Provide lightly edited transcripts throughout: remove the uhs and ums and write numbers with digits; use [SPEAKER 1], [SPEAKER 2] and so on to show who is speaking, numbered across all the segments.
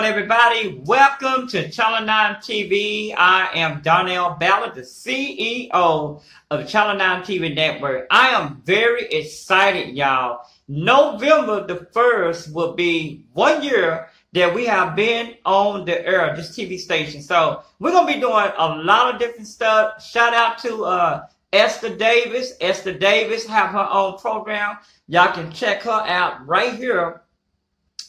[SPEAKER 1] everybody? Welcome to Channel 9 TV. I am Darnell Ballard, the CEO of Channel 9 TV Network. I am very excited, y'all. November the 1st will be 1 year that we have been on the air, this TV station. So we're going to be doing a lot of different stuff. Shout out to Esther Davis. Esther Davis have her own program. Y'all can check her out right here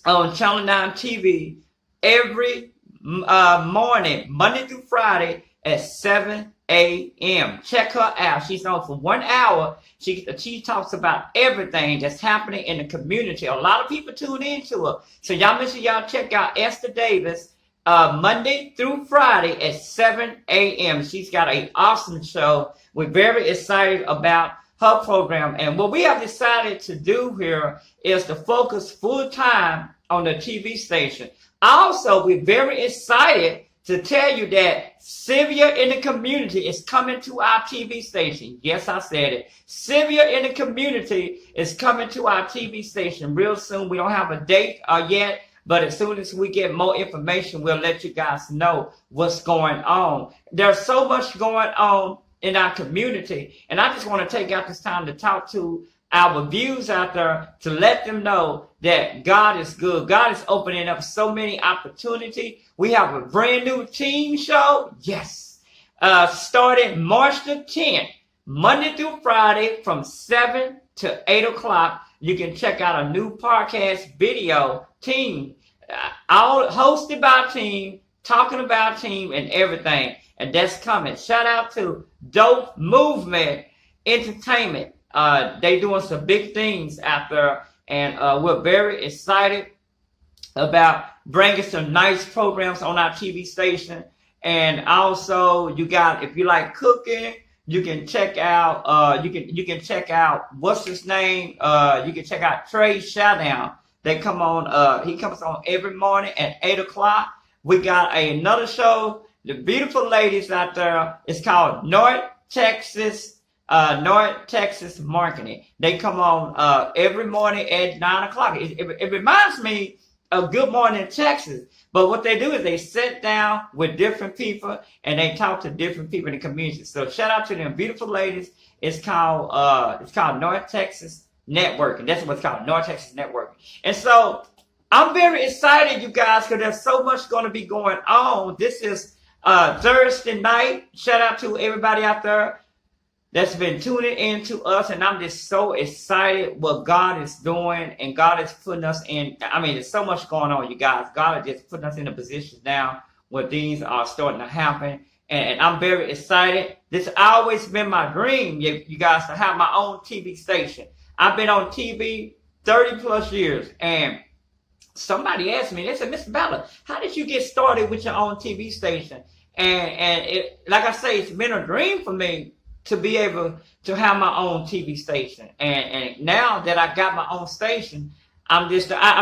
[SPEAKER 1] on Channel 9 TV every morning, Monday through Friday at 7 a.m. Check her out. She's on for 1 hour. She talks about everything that's happening in the community. A lot of people tune into her. So y'all make sure y'all check out Esther Davis Monday through Friday at 7 a.m. She's got an awesome show. We're very excited about her program. And what we have decided to do here is to focus full time on the TV station. Also, we're very excited to tell you that Sylvia in the Community is coming to our TV station. Yes, I said it. Sylvia in the Community is coming to our TV station real soon. We don't have a date yet, but as soon as we get more information, we'll let you guys know what's going on. There's so much going on in our community, and I just want to take out this time to talk to our viewers out there to let them know that God is good. God is opening up so many opportunities. We have a brand new team show. Yes. Starting March the 10th, Monday through Friday from 7 to 8 o'clock. You can check out a new podcast video team, all hosted by team, talking about team and everything. And that's coming. Shout out to Dope Movement Entertainment. They doing some big things out there, and we're very excited about bringing some nice programs on our TV station. And also, you got, if you like cooking, you can check out you can check out what's his name. You can check out Trey Showdown. They come on. He comes on every morning at 8 o'clock. We got another show. The beautiful ladies out there. It's called North Texas Marketing. They come on every morning at 9 o'clock. It reminds me of Good Morning Texas. But what they do is they sit down with different people and they talk to different people in the community. So shout out to them beautiful ladies. It's called North Texas Network, and that's what it's called, North Texas Network. And so I'm very excited, you guys, because there's so much going to be going on. This is Thursday night. Shout out to everybody out there that's been tuning in to us, and I'm just so excited what God is doing, and God is putting us in. I mean, there's so much going on, you guys. God is just putting us in a position now where things are starting to happen, and I'm very excited. This has always been my dream, you guys, to have my own TV station. I've been on TV 30 plus years, and somebody asked me, they said, Mr. Ballard, how did you get started with your own TV station? And it, like I say, it's been a dream for me to be able to have my own TV station. And now that I got my own station, I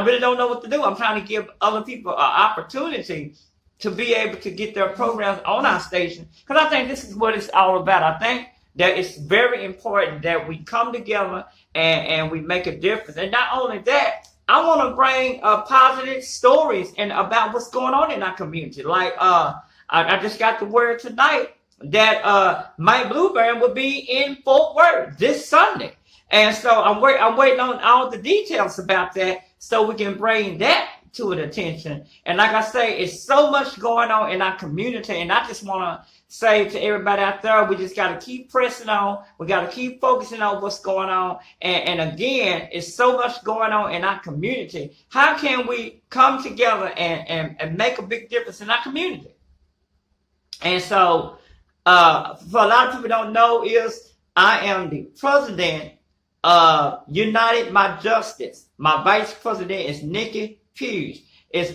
[SPEAKER 1] really don't know what to do. I'm trying to give other people an opportunity to be able to get their programs on our station. Because I think this is what it's all about. I think that it's very important that we come together and we make a difference. And not only that, I want to bring positive stories and about what's going on in our community. Like I just got the word tonight that Mike Blueberry will be in Fort Worth this Sunday. And so I'm waiting on all the details about that so we can bring that to an attention. And like I say, it's so much going on in our community. And I just want to say to everybody out there, we just got to keep pressing on. We got to keep focusing on what's going on. And again, it's so much going on in our community. How can we come together and make a big difference in our community? And so, for a lot of people don't know is I am the president of United My Justice. My vice president is Nikki Hughes. It's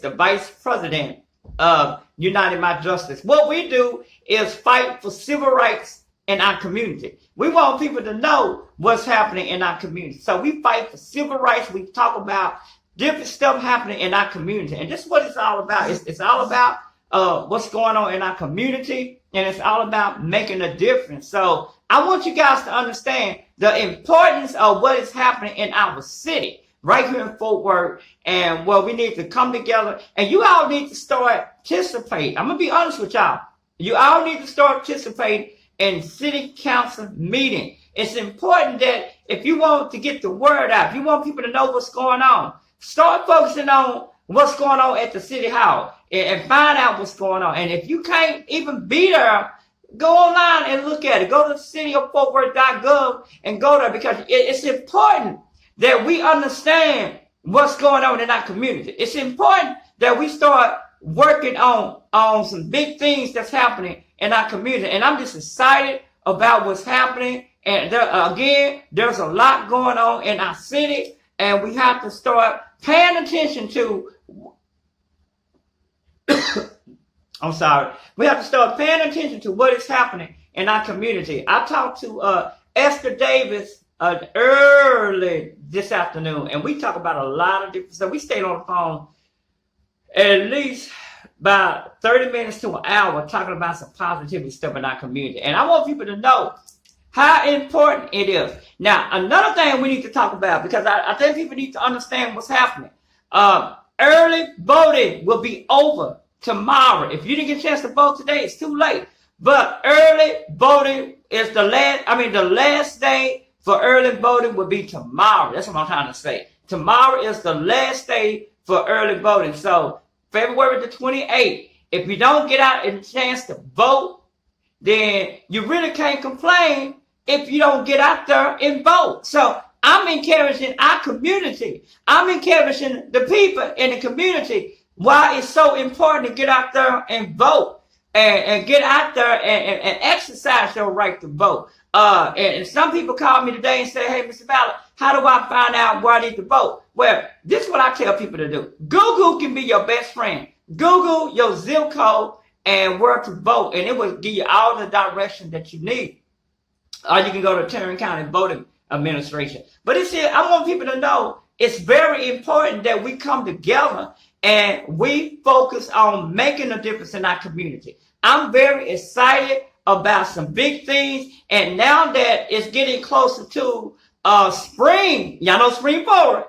[SPEAKER 1] the vice president of United My Justice. What we do is fight for civil rights in our community. We want people to know what's happening in our community. So we fight for civil rights. We talk about different stuff happening in our community. And this is what it's all about. It's all about what's going on in our community, and it's all about making a difference. So I want you guys to understand the importance of what is happening in our city. right here in Fort Worth. And well, we need to come together, and you all need to start participating. I'm gonna be honest with y'all. You all need to start participating in city council meeting. It's important that if you want to get the word out, if you want people to know what's going on, start focusing on what's going on at the city hall and find out what's going on. And if you can't even be there, go online and look at it. Go to cityoffortworth.gov and go there, because it's important that we understand what's going on in our community. It's important that we start working on some big things that's happening in our community. And I'm just excited about what's happening. And there's a lot going on in our city, and we have to start paying attention to I'm sorry. We have to start paying attention to what is happening in our community. I talked to Esther Davis early this afternoon, and we talk about a lot of different stuff. We stayed on the phone at least about 30 minutes to an hour talking about some positivity stuff in our community. And I want people to know how important it is. Now, another thing we need to talk about, because I think people need to understand what's happening. Early voting will be over tomorrow. If you didn't get a chance to vote today, it's too late. But early voting is the last day for early voting will be tomorrow. That's what I'm trying to say. Tomorrow is the last day for early voting. So February the 28th, if you don't get out a chance to vote, then you really can't complain if you don't get out there and vote. So I'm encouraging our community. I'm encouraging the people in the community why it's so important to get out there and vote and get out there and exercise your right to vote. And some people call me today and say, hey, Mr. Ballard, how do I find out where I need to vote? Well, this is what I tell people to do. Google can be your best friend. Google your zip code and where to vote, and it will give you all the direction that you need. Or you can go to Tarrant County Voting Administration. But I want people to know it's very important that we come together and we focus on making a difference in our community. I'm very excited about some big things. And now that it's getting closer to spring, y'all know spring forward,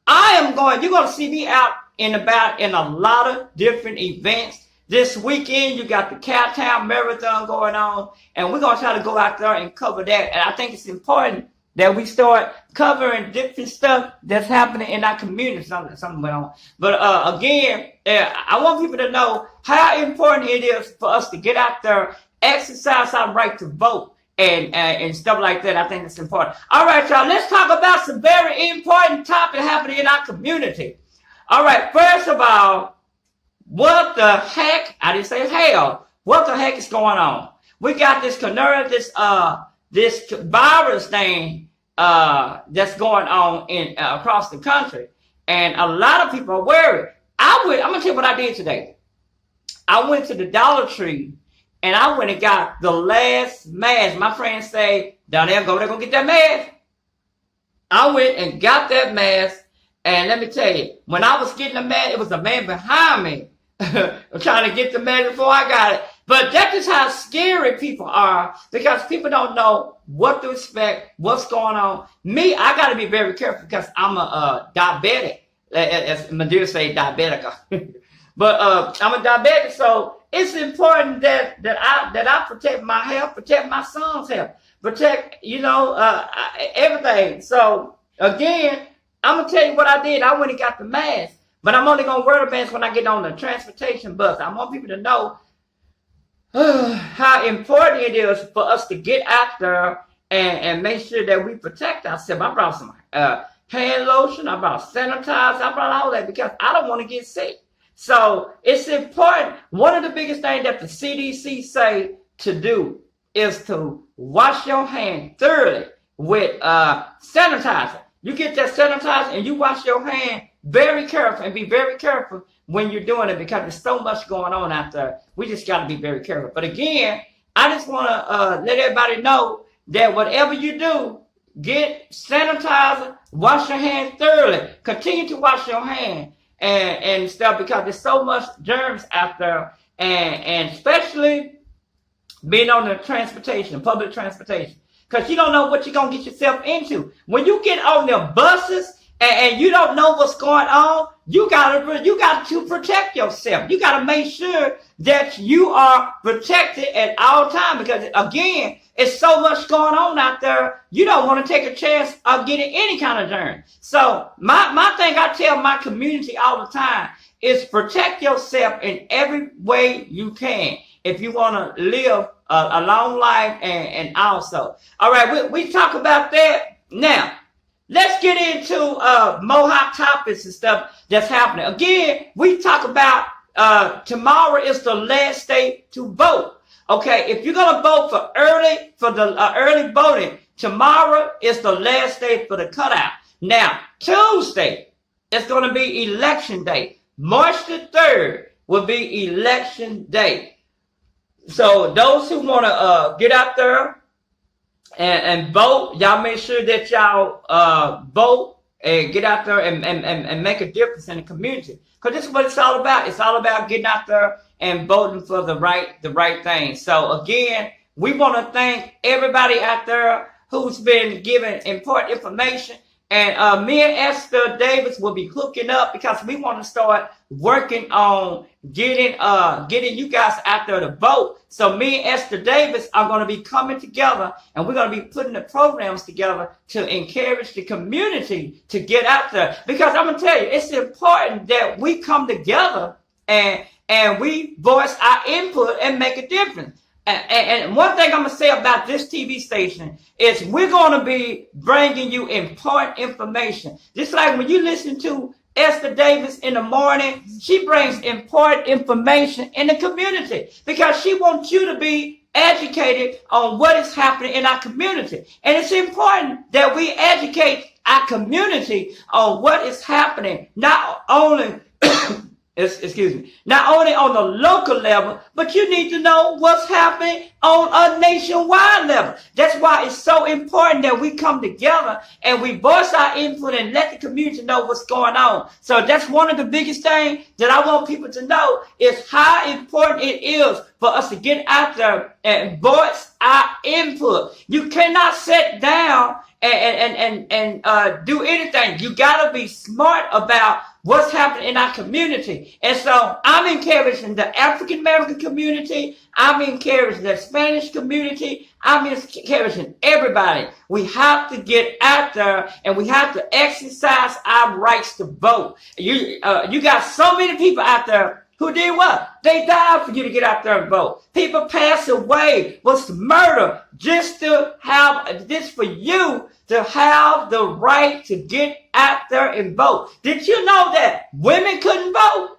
[SPEAKER 1] you're going to see me out and about in a lot of different events. This weekend, you got the Cowtown Marathon going on, and we're going to try to go out there and cover that. And I think it's important that we start covering different stuff that's happening in our community. Something went on. But again, I want people to know how important it is for us to get out there, exercise our right to vote, and stuff like that. I think it's important. All right, y'all, let's talk about some very important topics happening in our community. All right, first of all, what the heck? I didn't say hell. What the heck is going on? We got this this virus thing that's going on across the country, and a lot of people are worried. I'm gonna tell you what I did today. I went to the Dollar Tree and I went and got the last mask. My friends say, Donnell, go there, go get that mask. I went and got that mask, and let me tell you, when I was getting the mask, it was a man behind me trying to get the mask before I got it. But that's just how scary people are, because people don't know what to expect, what's going on. Me, I got to be very careful because I'm a diabetic, as Madeira say, diabetic. But I'm a diabetic, so it's important that I protect my health, protect my son's health, protect everything. So again, I'm gonna tell you what I did. I went and got the mask, but I'm only gonna wear the mask when I get on the transportation bus. I want people to know how important it is for us to get out there and make sure that we protect ourselves. I brought some hand lotion, I brought sanitizer, I brought all that because I don't want to get sick. So it's important. One of the biggest things that the CDC say to do is to wash your hand thoroughly with sanitizer. You get that sanitizer and you wash your hand very careful, and be very careful when you're doing it because there's so much going on out there. We just got to be very careful. But again, I just want to let everybody know that whatever you do, get sanitizer, wash your hands thoroughly, continue to wash your hand and stuff, because there's so much germs out there, and especially being on the transportation, public transportation, because you don't know what you're going to get yourself into. When you get on the buses and you don't know what's going on, you got to protect yourself. You got to make sure that you are protected at all times, because again, it's so much going on out there. You don't want to take a chance of getting any kind of germ. So my thing I tell my community all the time is protect yourself in every way you can if you want to live a long life, and also. All right, we talk about that now. Let's get into more hot topics and stuff that's happening. Again, we talk about tomorrow is the last day to vote. Okay, if you're gonna vote for early voting, tomorrow is the last day for the cutout. Now, Tuesday is going to be election day. March the 3rd will be election day. So those who want to get out there and vote, y'all make sure that y'all vote and get out there and make a difference in the community. Because this is what it's all about. It's all about getting out there and voting for the right thing. So again, we want to thank everybody out there who's been given important information. And me and Esther Davis will be hooking up because we want to start working on getting you guys out there to vote. So me and Esther Davis are going to be coming together, and we're going to be putting the programs together to encourage the community to get out there. Because I'm going to tell you, it's important that we come together and we voice our input and make a difference. And one thing I'm going to say about this TV station is we're going to be bringing you important information. Just like when you listen to Esther Davis in the morning, she brings important information in the community because she wants you to be educated on what is happening in our community. And it's important that we educate our community on what is happening, not only not only on the local level, but you need to know what's happening on a nationwide level. That's why it's so important that we come together and we voice our input and let the community know what's going on. So that's one of the biggest things that I want people to know is how important it is for us to get out there and voice our input. You cannot sit down and do anything. You gotta be smart about what's happening in our community. And so I'm encouraging the African American community. I'm encouraging the Spanish community. I'm encouraging everybody. We have to get out there and we have to exercise our rights to vote. You got so many people out there who did what? They died for you to get out there and vote. People pass away, was murder just to have this for you to have the right to get out there and vote. Did you know that women couldn't vote?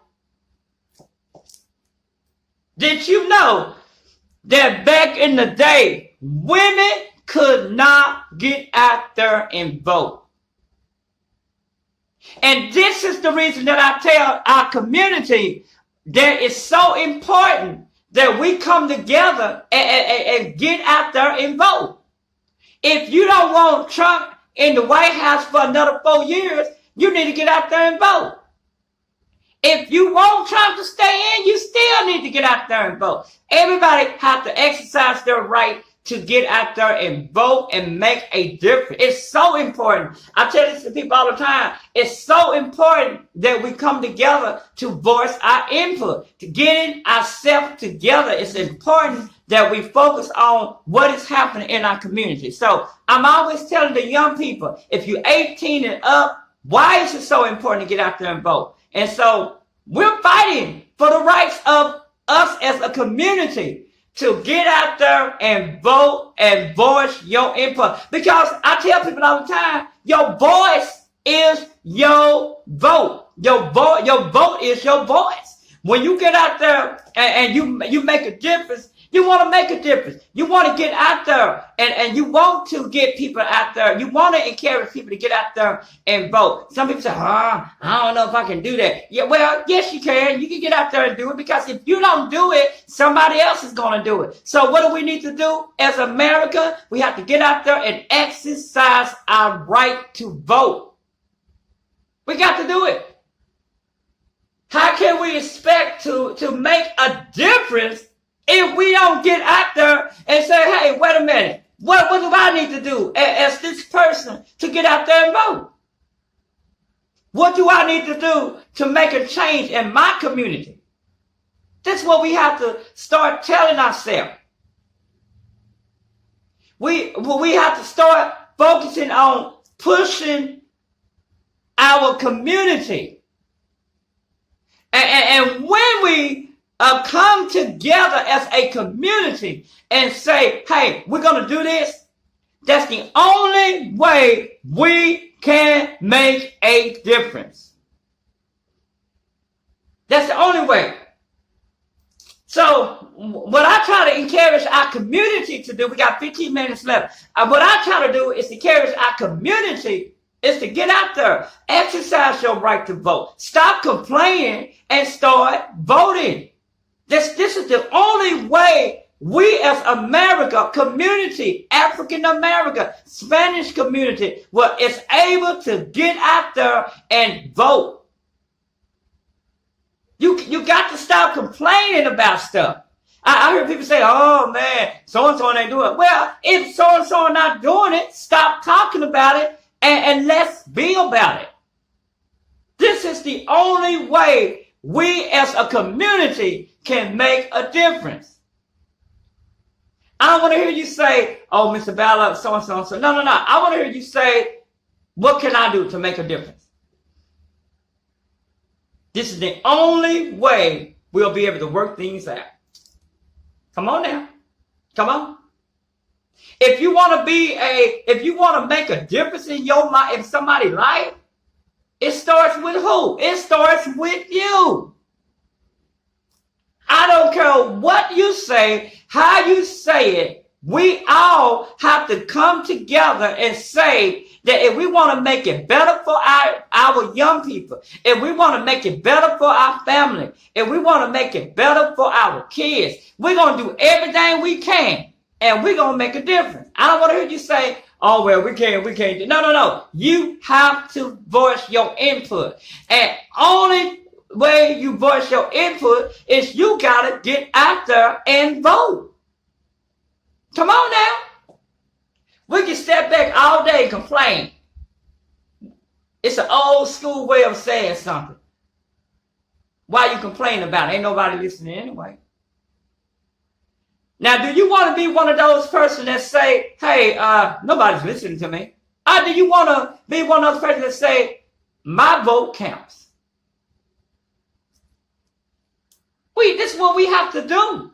[SPEAKER 1] Did you know that back in the day, women could not get out there and vote? And this is the reason that I tell our community that it's so important that we come together and get out there and vote. If you don't want Trump in the White House for another 4 years, you need to get out there and vote. If you want Trump to stay in, you still need to get out there and vote. Everybody has to exercise their right to get out there and vote and make a difference. It's so important. I tell this to people all the time. It's so important that we come together to voice our input, to getting ourselves together. It's important that we focus on what is happening in our community. So I'm always telling the young people, if you're 18 and up, why is it so important to get out there and vote? And so we're fighting for the rights of us as a community to get out there and vote and voice your input. Because I tell people all the time, your voice is your vote. Your vote is your voice. When you get out there and you make a difference, you want to make a difference. You want to get out there and you want to get people out there. You want to encourage people to get out there and vote. Some people say, I don't know if I can do that. Yeah, well, yes, you can. You can get out there and do it because if you don't do it, somebody else is going to do it. So what do we need to do as America? We have to get out there and exercise our right to vote. We got to do it. How can we expect to make a difference if we don't get out there and say, hey, wait a minute, what do I need to do as this person to get out there and vote? What do I need to do to make a change in my community? That's what we have to start telling ourselves. We have to start focusing on pushing our community. And when we come together as a community and say, hey, we're going to do this, that's the only way we can make a difference. That's the only way. So what I try to encourage our community to do, we got 15 minutes left. What I try to do is to encourage our community is to get out there, exercise your right to vote. Stop complaining and start voting. This is the only way we as America, community, African America, Spanish community, is able to get out there and vote. You got to stop complaining about stuff. I heard people say, oh man, so-and-so ain't doing it. Well, if so-and-so are not doing it, stop talking about it and let's be about it. This is the only way we as a community can make a difference. I don't want to hear you say, oh, Mr. Ballard, so-and-so, so. No. I want to hear you say, what can I do to make a difference? This is the only way we'll be able to work things out. Come on now. Come on. If you want to make a difference in in somebody's life, it starts with who? It starts with you. I don't care what you say, how you say it. We all have to come together and say that if we want to make it better for our young people, if we want to make it better for our family, if we want to make it better for our kids, we're going to do everything we can and we're going to make a difference. I don't want to hear you say, oh, well, we can't do. No. You have to voice your input. And only way you voice your input is you got to get out there and vote. Come on now. We can step back all day and complain. It's an old school way of saying something. Why you complain about it? Ain't nobody listening anyway. Now, do you want to be one of those persons that say, hey, nobody's listening to me? Or do you want to be one of those persons that say, my vote counts? This is what we have to do.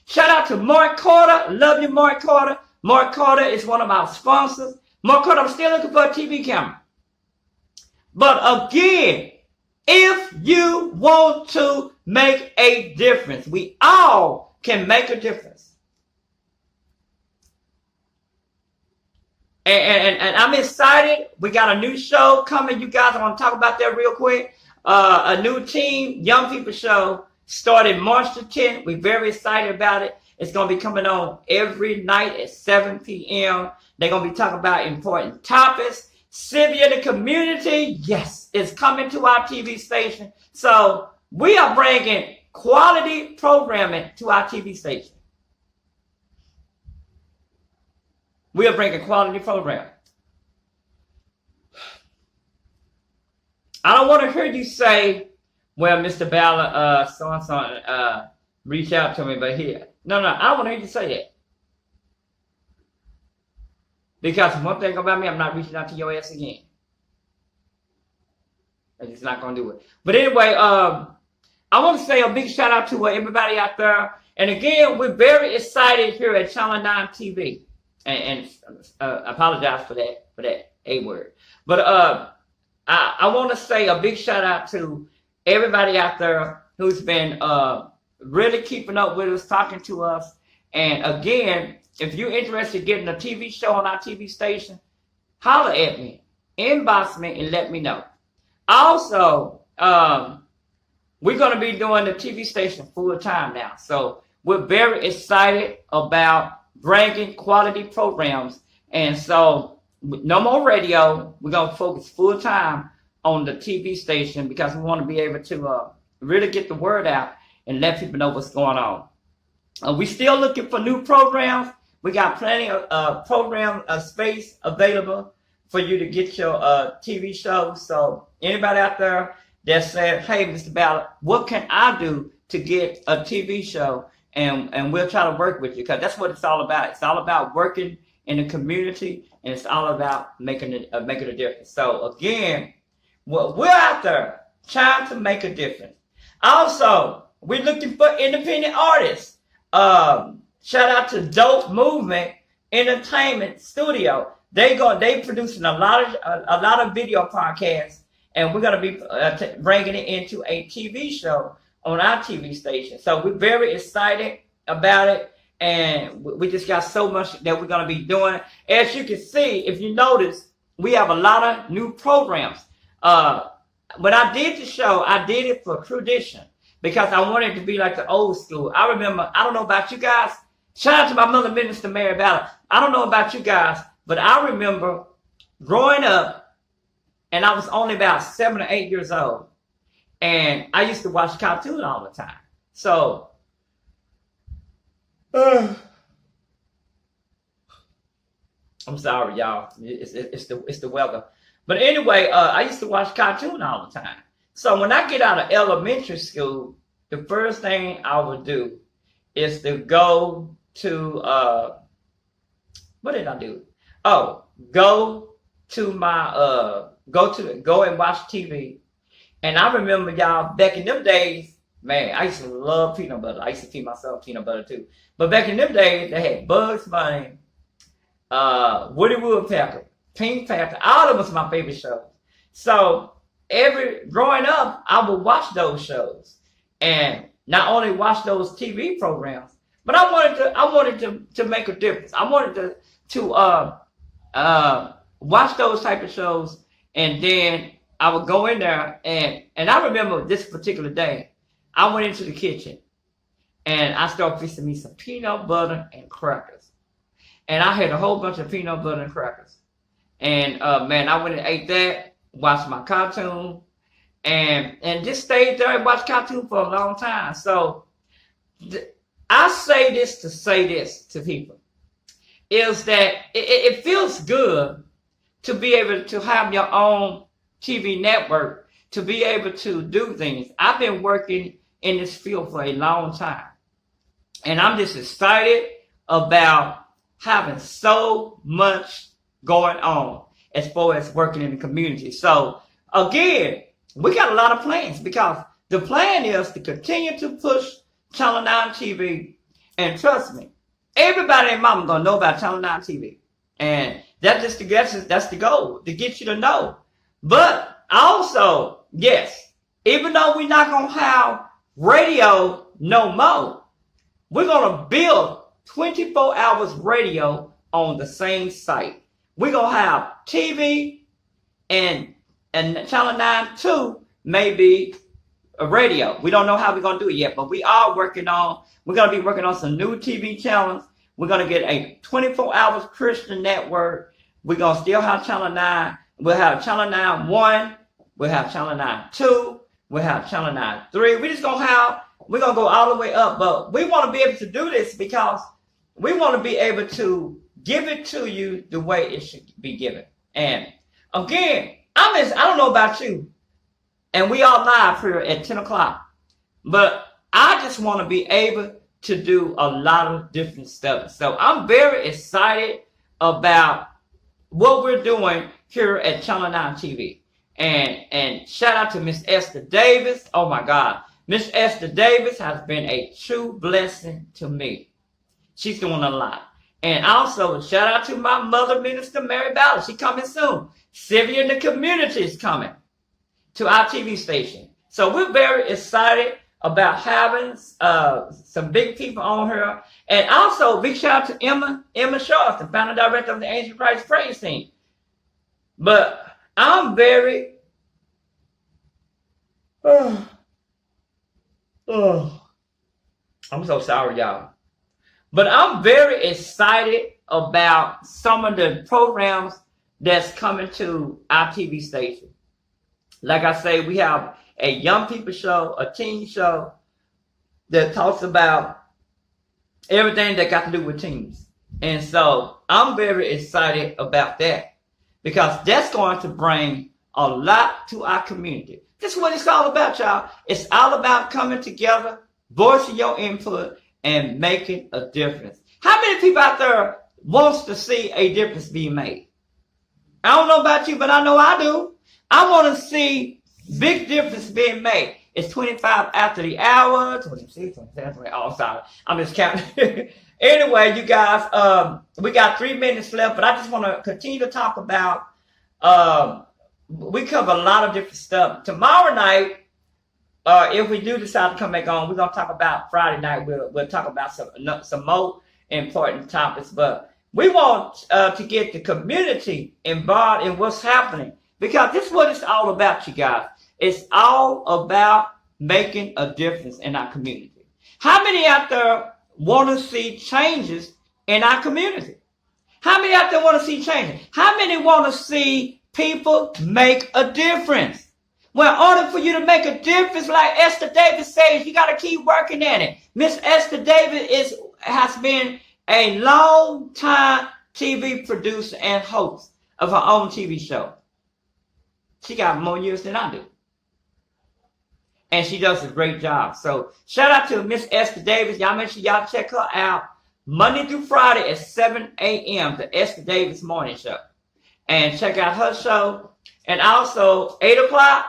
[SPEAKER 1] Shout out to Mark Carter. Love you, Mark Carter. Mark Carter is one of our sponsors. Mark Carter, I'm still looking for a TV camera. But again, if you want to make a difference, we all can make a difference. And I'm excited. We got a new show coming. You guys, I want to talk about that real quick. A new team, Young People Show, started March the 10th. We're very excited about it. It's going to be coming on every night at 7 p.m. They're going to be talking about important topics. Civic in the community, yes, it's coming to our TV station. So we are bringing quality programming to our TV station. We are bringing quality programming. I don't want to hear you say, well, Mr. Ballard, so-and-so reach out to me, but here. No, I don't want to hear you say that. Because one thing about me, I'm not reaching out to your ass again. I'm just not going to do it. But anyway, I want to say a big shout out to everybody out there. And again, we're very excited here at Channel 9 TV. And apologize for that A word. But I want to say a big shout out to everybody out there who's been really keeping up with us, talking to us. And again, if you're interested in getting a TV show on our TV station, holler at me, inbox me, and let me know. Also, we're going to be doing the TV station full time now. So we're very excited about bringing quality programs. And so no more radio. We're going to focus full time on the TV station because we want to be able to really get the word out and let people know what's going on. We're still looking for new programs. We got plenty of program space available for you to get your TV show. So anybody out there that said, hey, Mr. Ballard, what can I do to get a TV show? And we'll try to work with you, because that's what it's all about. It's all about working in the community, and it's all about making a difference. So again, we're out there trying to make a difference. Also, we're looking for independent artists. Shout out to Dope Movement Entertainment Studio. They producing a lot of video podcasts, and we're gonna be bringing it into a TV show on our TV station. So we're very excited about it, and we just got so much that we're gonna be doing. As you can see, if you notice, we have a lot of new programs. When I did the show, I did it for tradition, because I wanted it to be like the old school. I remember, I don't know about you guys, shout out to my mother, Minister Mary Ballard. I don't know about you guys, but I remember growing up, and I was only about 7 or 8 years old, and I used to watch cartoons all the time. So, I'm sorry, y'all. It's the weather. But anyway, I used to watch cartoons all the time. So when I get out of elementary school, the first thing I would do is to go to what did I do? Oh, go and watch TV. And I remember, y'all, back in them days, man, I used to love peanut butter. I used to feed myself peanut butter too. But back in them days, they had Bugs Bunny, Woody Woodpecker, Pink Panther. All of them was my favorite shows. So growing up, I would watch those shows, and not only watch those TV programs, but I wanted to make a difference. I wanted to watch those type of shows, and then I would go in there, and I remember this particular day, I went into the kitchen, and I started fixing me some peanut butter and crackers, and I had a whole bunch of peanut butter and crackers, and man, I went and ate that, watched my cartoon, and just stayed there and watched cartoon for a long time. So I say this to say this to people, is that it feels good to be able to have your own TV network, to be able to do things. I've been working in this field for a long time, and I'm just excited about having so much going on as far as working in the community. So again, we got a lot of plans, because the plan is to continue to push Channel 9 TV, and trust me, everybody and mama gonna know about Channel 9 TV, and that's the goal, to get you to know. But also, yes, even though we're not gonna have radio no more, we're gonna build 24 hours radio on the same site. We're gonna have TV, and Channel 9 too, maybe a radio. We don't know how we're gonna do it yet, but we're gonna be working on some new TV channels. We're gonna get a 24 hours Christian network. We're gonna still have Channel 9. We'll have Channel 9 1. We'll have Channel 9 2. We'll have Channel 9 3. We're gonna go all the way up, but we want to be able to do this because we want to be able to give it to you the way it should be given. And again, I don't know about you, and we all live here at 10 o'clock, but I just want to be able to do a lot of different stuff. So I'm very excited about what we're doing here at Channel 9 TV. And shout out to Miss Esther Davis. Oh my God. Miss Esther Davis has been a true blessing to me. She's doing a lot. And also, shout out to my mother, Minister Mary Ballard. She's coming soon. Sylvia in the Community is coming to our TV station. So we're very excited about having some big people on here. And also, big shout out to Emma Shaw, the founder director of the Angel Christ Praise Team. But I'm very... I'm so sorry, y'all. But I'm very excited about some of the programs that's coming to our TV station. Like I say, we have a young people show, a teen show that talks about everything that got to do with teens. And so I'm very excited about that. because that's going to bring a lot to our community. This is what it's all about, y'all. It's all about coming together, voicing your input, and making a difference. How many people out there wants to see a difference being made? I don't know about you, but I know I do. I want to see big difference being made. It's 25 after the hour, 26, 27, 28. Oh, sorry. I'm just counting. Anyway, you guys, we got 3 minutes left, but I just want to continue to talk about, we cover a lot of different stuff. Tomorrow night, if we do decide to come back on, we're going to talk about Friday night. We'll talk about some more important topics, but we want to get the community involved in what's happening, because this is what it's all about, you guys. It's all about making a difference in our community. How many out there want to see changes in our community? How many out there want to see changes? How many want to see people make a difference? Well, in order for you to make a difference, like Esther Davis says, you got to keep working at it. Miss Esther Davis has been a long time TV producer and host of her own TV show. She got more years than I do. And she does a great job. So shout out to Miss Esther Davis. Y'all make sure y'all check her out Monday through Friday at 7 a.m. the Esther Davis Morning Show. And check out her show. And also 8 o'clock,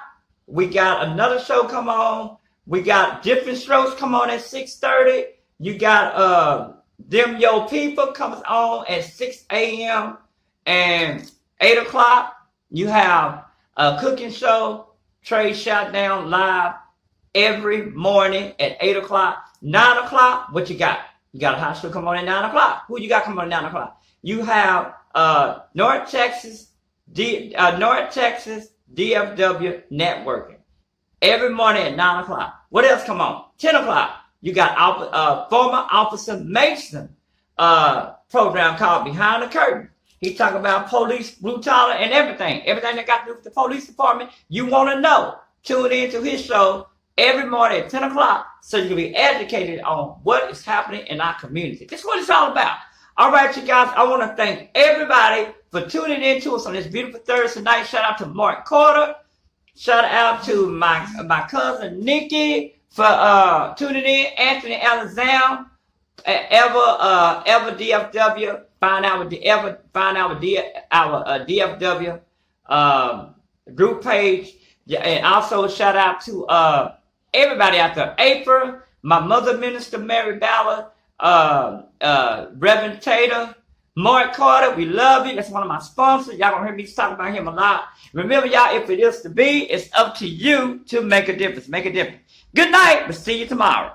[SPEAKER 1] we got another show come on. We got Different Strokes come on at 6:30. You got Them Yo People comes on at 6 a.m. And 8 o'clock, you have a cooking show, Trey Shutdown Live, every morning at 8 o'clock. 9 o'clock, what you got? You got a hot show come on at 9 o'clock. Who you got come on at 9 o'clock? You have North Texas DFW Networking every morning at 9 o'clock. What else come on? 10 o'clock. You got former Officer Mason program called Behind the Curtain. He talk about police brutality and everything that got to do with the police department. You want to know? Tune in to his show every morning at 10 o'clock so you can be educated on what is happening in our community. This is what it's all about. All right, you guys, I want to thank everybody for tuning in to us on this beautiful Thursday night. Shout out to Mark Carter. Shout out to my cousin Nikki for tuning in. Anthony Alexander, Ever DFW. Find out our DFW group page. Yeah, and also shout out to everybody out there. April, my mother minister Mary Ballard, Reverend Tater, Mark Carter, we love you. That's one of my sponsors. Y'all gonna hear me talk about him a lot. Remember, y'all, if it is to be, it's up to you to make a difference. Make a difference. Good night. We'll see you tomorrow.